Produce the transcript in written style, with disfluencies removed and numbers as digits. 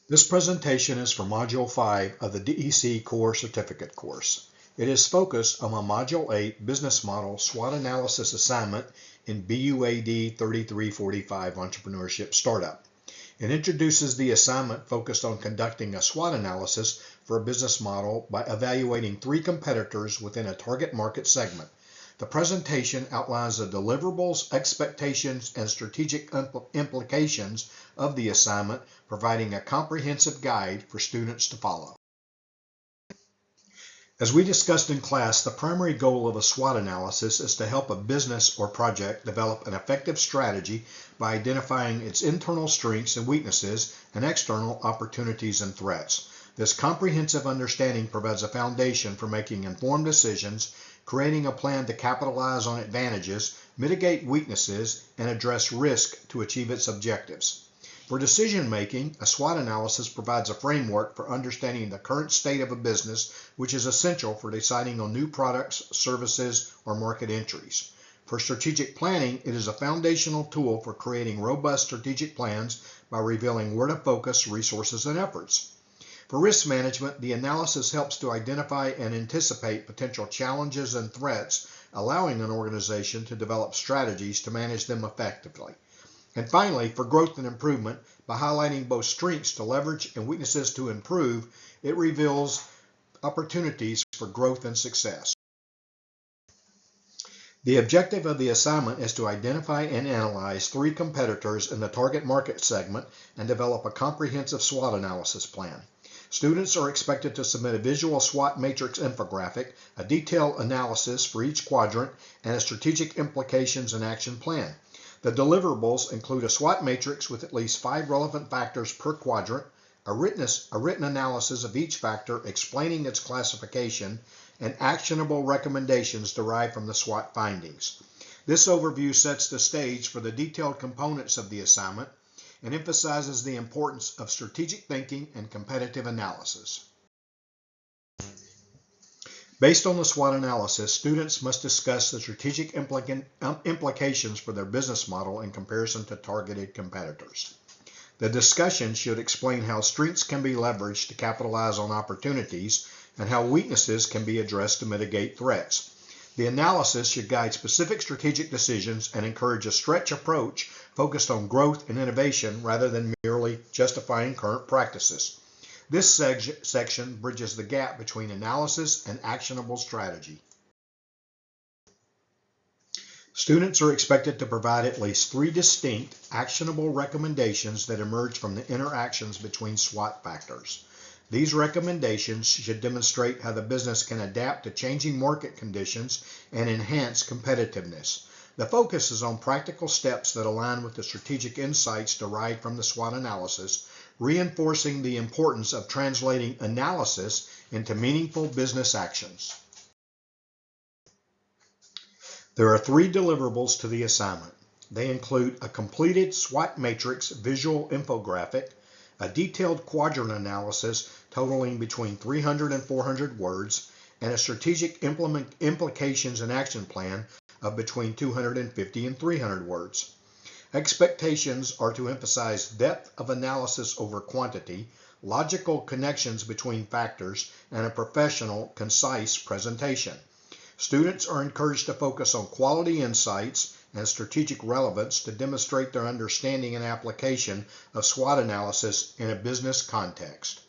This presentation is for Module 5 of the DEC Core Certificate course. It is focused on a Module 8 Business Model SWOT Analysis assignment in BUAD 3345 Entrepreneurship Startup. It introduces the assignment focused on conducting a SWOT analysis for a business model by evaluating 3 competitors within a target market segment. The presentation outlines the deliverables, expectations, and strategic implications of the assignment, providing a comprehensive guide for students to follow. As we discussed in class, the primary goal of a SWOT analysis is to help a business or project develop an effective strategy by identifying its internal strengths and weaknesses and external opportunities and threats. This comprehensive understanding provides a foundation for making informed decisions, creating a plan to capitalize on advantages, mitigate weaknesses, and address risk to achieve its objectives. For decision making, a SWOT analysis provides a framework for understanding the current state of a business, which is essential for deciding on new products, services, or market entries. For strategic planning, it is a foundational tool for creating robust strategic plans by revealing where to focus resources and efforts. For risk management, the analysis helps to identify and anticipate potential challenges and threats, allowing an organization to develop strategies to manage them effectively. And finally, for growth and improvement, by highlighting both strengths to leverage and weaknesses to improve, it reveals opportunities for growth and success. The objective of the assignment is to identify and analyze 3 competitors in the target market segment and develop a comprehensive SWOT analysis plan. Students are expected to submit a visual SWOT matrix infographic, a detailed analysis for each quadrant, and a strategic implications and action plan. The deliverables include a SWOT matrix with at least 5 relevant factors per quadrant, a written analysis of each factor explaining its classification, and actionable recommendations derived from the SWOT findings. This overview sets the stage for the detailed components of the assignment and emphasizes the importance of strategic thinking and competitive analysis. Based on the SWOT analysis, students must discuss the strategic implications for their business model in comparison to targeted competitors. The discussion should explain how strengths can be leveraged to capitalize on opportunities and how weaknesses can be addressed to mitigate threats. The analysis should guide specific strategic decisions and encourage a stretch approach focused on growth and innovation rather than merely justifying current practices. This section bridges the gap between analysis and actionable strategy. Students are expected to provide at least 3 distinct, actionable recommendations that emerge from the interactions between SWOT factors. These recommendations should demonstrate how the business can adapt to changing market conditions and enhance competitiveness. The focus is on practical steps that align with the strategic insights derived from the SWOT analysis, reinforcing the importance of translating analysis into meaningful business actions. There are 3 deliverables to the assignment. They include a completed SWOT matrix visual infographic, a detailed quadrant analysis totaling between 300 and 400 words, and a strategic implications and action plan of between 250 and 300 words. Expectations are to emphasize depth of analysis over quantity, logical connections between factors, and a professional, concise presentation. Students are encouraged to focus on quality insights and strategic relevance to demonstrate their understanding and application of SWOT analysis in a business context.